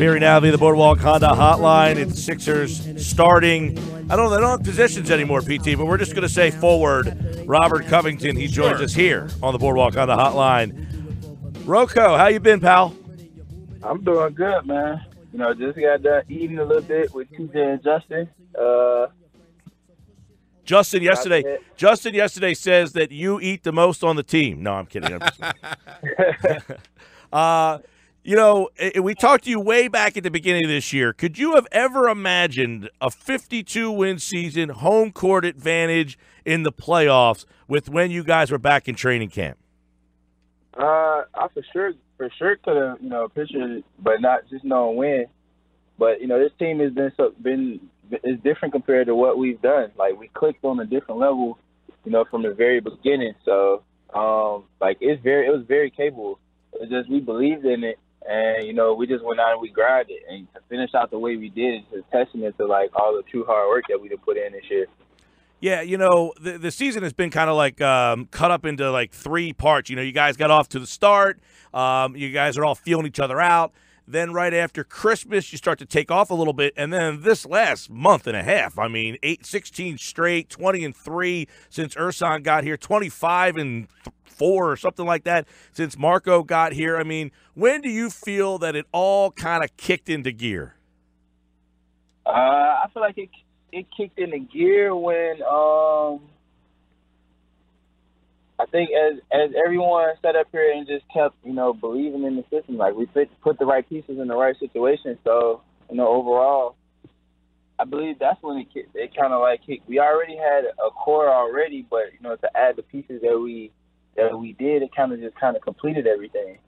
appearing now via the Boardwalk Honda hotline. It's Sixers starting. They don't have positions anymore, PT, but we're just going to say forward Robert Covington. He joins us here on the Boardwalk Honda hotline. Rocco, how you been, pal? I'm doing good, man. Just got done eating a little bit with TJ and Justin. Justin yesterday says that you eat the most on the team. No, I'm kidding. We talked to you way back at the beginning of this year. Could you have ever imagined a 52-win season, home court advantage in the playoffs with when you guys were back in training camp? I for sure could have, pictured it, but not just knowing when. But this team has been different compared to what we've done. Like, we clicked on a different level, from the very beginning. So, it was very capable. It's just we believed in it, and we just went out and we grinded, and to finish out the way we did is a testament to all the true hard work that we put in this year. Yeah, the season has been kind of cut up into three parts. You guys got off to the start. You guys are all feeling each other out. Then right after Christmas, you start to take off a little bit. And then this last month and a half, 16 straight, 20-3 since Ersan got here, 25-4 or something like that since Marco got here. When do you feel that it all kind of kicked into gear? I feel like it kicked into gear when I think as everyone sat up here and just kept, believing in the system, we put the right pieces in the right situation. So, overall, I believe that's when it kind of kicked. We already had a core already, but, to add the pieces that we did, it kind of completed everything.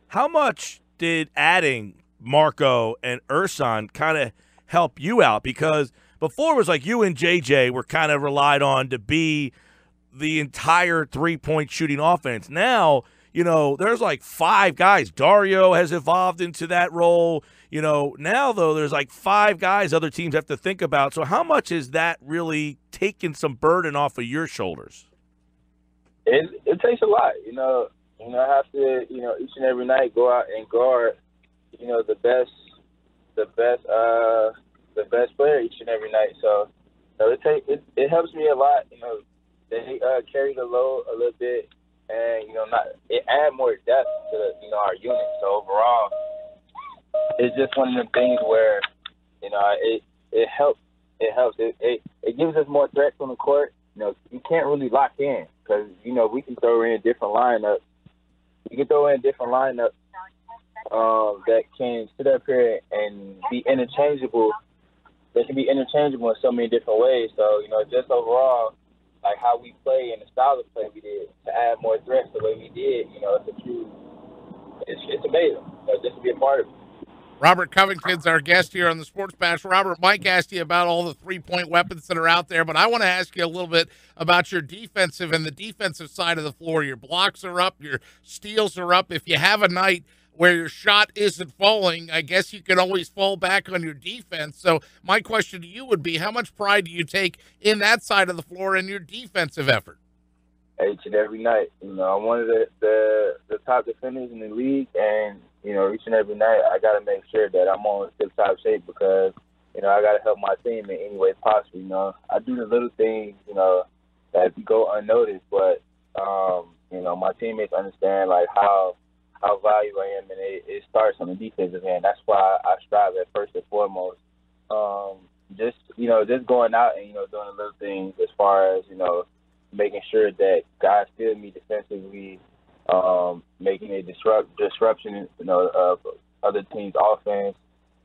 How much did adding Marco and Ersan kind of help you out? Because before it was you and JJ were kind of relied on to be the entire three-point shooting offense. Now, there's 5 guys. Dario has evolved into that role. Now, though, there's 5 guys other teams have to think about. So how much is that really taking some burden off of your shoulders? It takes a lot. I have to, each and every night go out and guard, the best player each and every night. So, it helps me a lot. They carry the load a little bit, and it add more depth to our unit. So overall, it's just one of them things where it helps. It gives us more threats on the court. You can't really lock in because we can throw in different lineups. You can throw in different lineups that can sit up here and be interchangeable. They can be interchangeable in so many different ways. So just overall, how we play and the style of play we did to add more threats the way we did, it's amazing. Just to be a part of it. Robert Covington's our guest here on the Sports Bash. Robert, Mike asked you about all the three-point weapons that are out there, but I want to ask you a little bit about your defensive and the defensive side of the floor. Your blocks are up, your steals are up. If you have a night where your shot isn't falling, I guess you can always fall back on your defense. So my question to you would be, how much pride do you take in that side of the floor and your defensive effort? Each and every night. I'm one of the top defenders in the league, and, each and every night I got to make sure that I'm on tip-top shape because, I got to help my team in any way possible. I do the little things, that go unnoticed, but, my teammates understand, how valuable I am, and it starts on the defensive end. That's why I strive at first and foremost. Just going out and, doing the little things as far as, making sure that guys feel me defensively, making a disruption, of other teams' offense.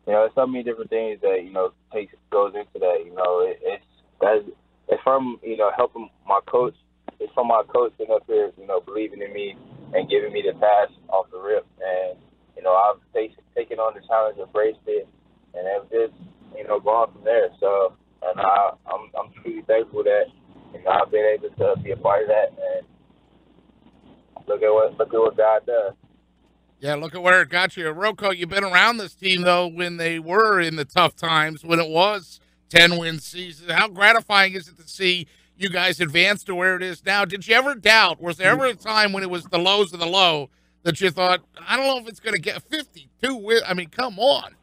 There's so many different things that, goes into that. It's from, helping my coach. It's from my coach sitting up here, believing in me and giving me the pass off the rip. And, I've taken on the challenge, embraced it, and have just, gone from there. So, and I'm truly thankful that, I've been able to be a part of that. And look at what God does. Yeah, look at where it got you. Rocco, you've been around this team, though, when they were in the tough times, when it was 10-win season. How gratifying is it to see you guys advance to where it is now? Did you ever doubt, was there ever a time when it was the lows of the low that you thought, I don't know if it's going to get 52 wins? I mean, come on.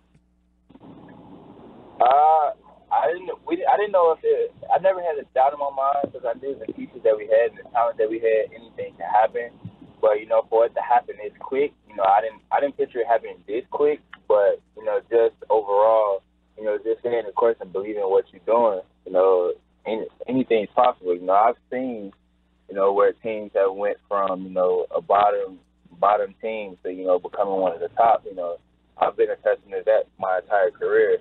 I didn't know if it. I never had a doubt in my mind because I knew the pieces that we had and the talent that we had. Anything can happen, but for it to happen this quick, I didn't picture it happening this quick. But just overall, just staying the course and believing what you're doing, anything's possible. I've seen, where teams have went from a bottom team to becoming one of the top. I've been a testament to that my entire career.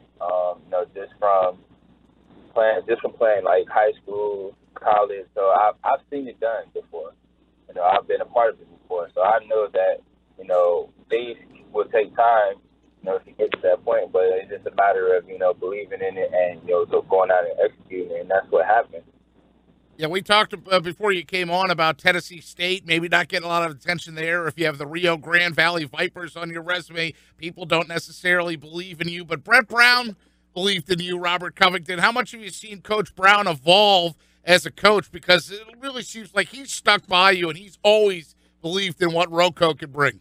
Just from playing like high school, college. So I've seen it done before. I've been a part of it before. So I know that things will take time, to get to that point. But it's just a matter of believing in it and so going out and executing it, and that's what happened. Yeah, we talked before you came on about Tennessee State, maybe not getting a lot of attention there. If you have the Rio Grande Valley Vipers on your resume, people don't necessarily believe in you. But Brett Brown believed in you, Robert Covington. How much have you seen Coach Brown evolve as a coach? Because it really seems like he's stuck by you, and he's always believed in what Rocco could bring.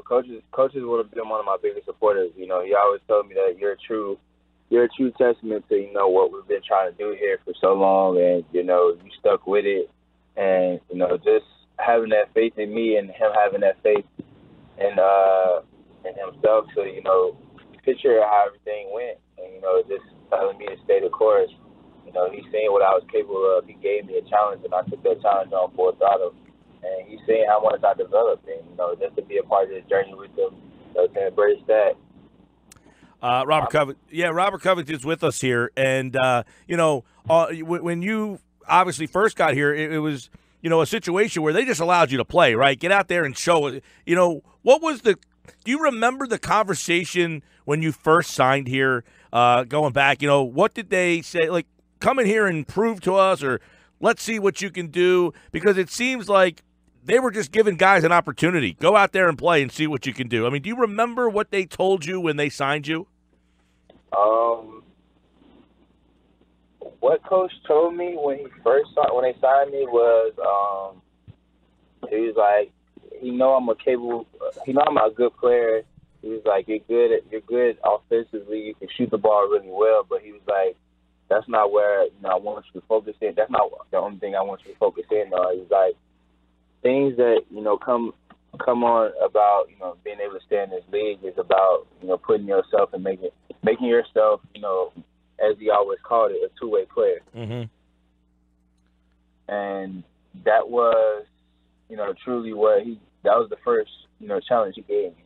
Coaches would have been one of my biggest supporters. He always told me that you're a true testament to what we've been trying to do here for so long, and you stuck with it, and just having that faith in me and him having that faith in himself to picture how everything went, and just telling me to stay the course. He's seen what I was capable of. He gave me a challenge, and I took that challenge on full throttle. And he's seeing how much I developed, and just to be a part of this journey with him, to embrace that. Robert Covington's with us here, and when you obviously first got here, it was a situation where they just allowed you to play, right? Get out there and show it. What was do you remember the conversation when you first signed here? Going back, what did they say? Like, come in here and prove to us, or let's see what you can do, because it seems like they were just giving guys an opportunity. Go out there and play and see what you can do. I mean, do you remember what they told you when they signed you? What Coach told me when they signed me was, he was like, I'm a good player. He was like, you're good offensively. You can shoot the ball really well, but he was like, that's not where I want you to focus in. That's not the only thing I want you to focus in on. He was like, things that come on about being able to stay in this league is about putting yourself and making yourself as he always called it, a two-way player. Mm-hmm. And that was truly that was the first challenge he gave me.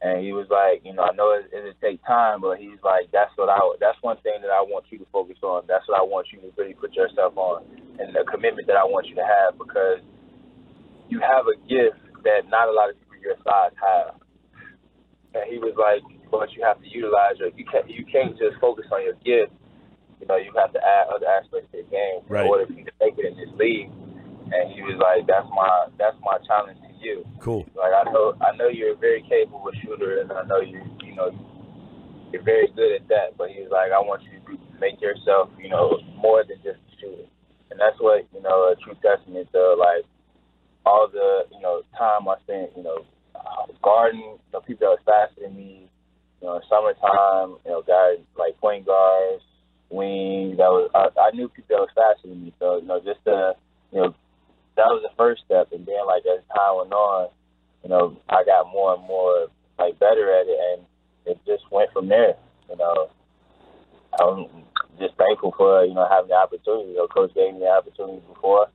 And he was like, I know it'll take time, but he's like, that's one thing that I want you to focus on. That's what I want you to really put yourself on, and the commitment that I want you to have, because you have a gift that not a lot of people your size have. And he was like, but you have to utilize it. You can't just focus on your gift. You have to add other aspects to the game in order for you to make it in this league. And he was like, that's my challenge to you. Cool. Like, I know you're a very capable shooter, and I know you're very good at that. But he was like, I want you to make yourself more than just a shooter. And that's what a true testament to, like, all the time I spent guarding people that was faster than me. Summertime, guys like point guards, wings. I knew people that was faster than me. So just that was the first step. And then, like, as time went on, I got more and more better at it, and it just went from there. I'm just thankful for having the opportunity. Coach gave me the opportunity before,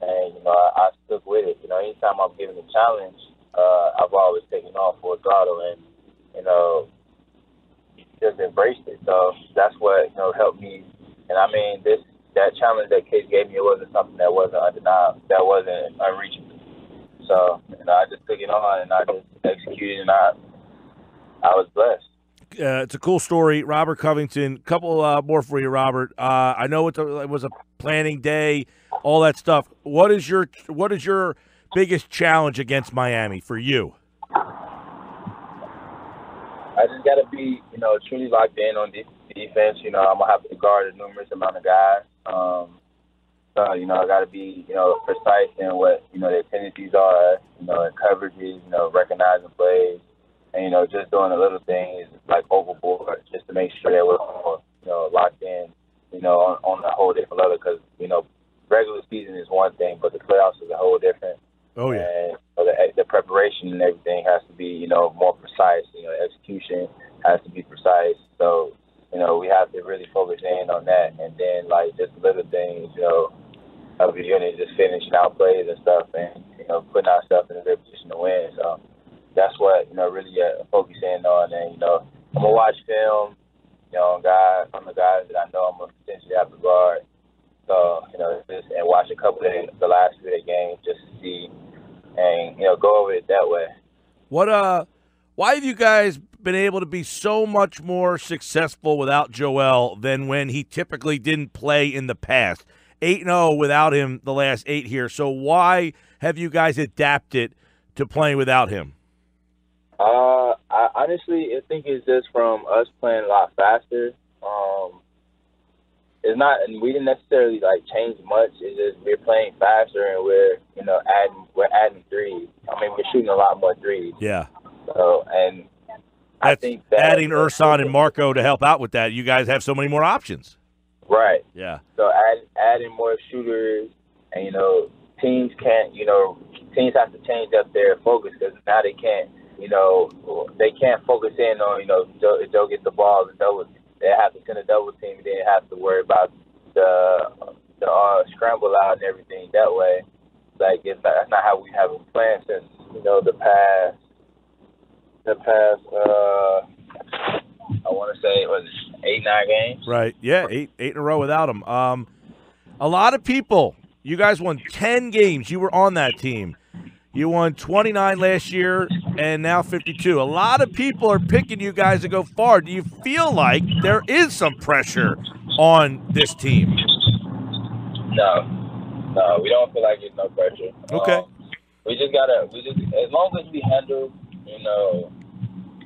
and I stuck with it. Anytime I'm given a challenge, I've always taken off full throttle, and just embraced it. So that's what helped me. And I mean, that challenge that Case gave me, it wasn't something that wasn't undeniable, that wasn't unreachable. So I just took it on, and I just executed, and I was blessed. It's a cool story, Robert Covington. Couple more for you, Robert. I know it was a planning day, all that stuff. What is your biggest challenge against Miami for you? I just got to be, truly locked in on defense. I'm going to have to guard a numerous amount of guys. So, I got to be, precise in what, their tendencies are, in coverages, recognizing plays, and, just doing the little things like overboard just to make sure that we're all, locked in, on a whole different level because, regular season is one thing, but the playoffs is a whole different. Oh, yeah. And the preparation and everything has to be, more precise. Execution has to be precise. So, we have to really focus in on that. And then, just little things, of the unit, just finishing out plays and stuff and, putting ourselves in a good position to win. So that's what, really focus in on. And, I'm going to watch film, guys, from the guys that I know I'm going to potentially have to guard. So, just and watch a couple of the last few of the games just to see and, go over it that way. Why have you guys been able to be so much more successful without Joel than when he typically didn't play in the past? 8-0 without him the last 8 here. So why have you guys adapted to playing without him? I honestly think it's just from us playing a lot faster. It's not, and we didn't necessarily change much. It's just we're playing faster and we're adding threes. I mean, we're shooting a lot more threes. Yeah. So and I think that adding Ersan and Marco to help out with that, you guys have so many more options. Right. Yeah. So adding more shooters, and teams can't, teams have to change up their focus because now they can't, they can't focus in on, Joe gets the ball and they have to send a double team, and then have to worry about the scramble out and everything that way. That's not how we have been playing since the past. I want to say, was it 8-9 games? Right. Yeah, eight in a row without him. A lot of people. You guys won 10 games. You were on that team. You won 29 last year and now 52. A lot of people are picking you guys to go far. Do you feel like there is some pressure on this team? No, we don't feel like there's no pressure. Okay. We just as long as we handle,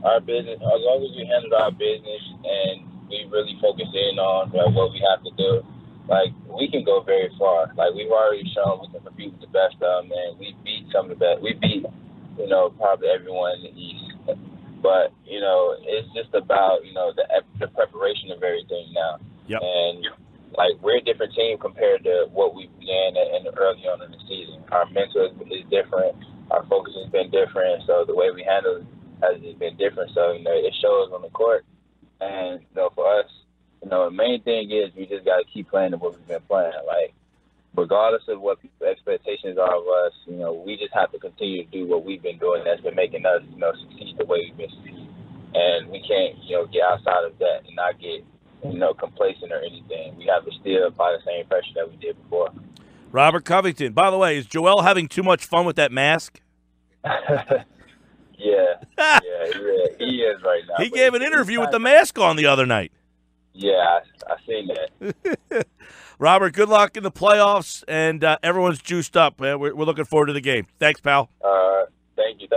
our business, as long as we handle our business and we really focus in on what we have to do, we can go very far. We've already shown we can compete with the best of them, and we beat some of the best. We beat, probably everyone in the East. But, it's just about, the preparation of everything now. Yep. And, we're a different team compared to what we began in early on in the season. Our mental is different. Our focus has been different. So the way we handle it has been different. So, it shows on the court. And, for us, the main thing is we just got to keep playing the way we've been playing. Regardless of what people's expectations are of us, we just have to continue to do what we've been doing that's been making us, succeed the way we've been succeeding. And we can't, get outside of that and not get, complacent or anything. We have to still apply the same pressure that we did before. Robert Covington. By the way, is Joel having too much fun with that mask? Yeah, he is right now. He gave an interview with the mask on the other night. Yeah, I seen that. Robert, good luck in the playoffs, and everyone's juiced up. We're looking forward to the game. Thanks, pal. Thank you.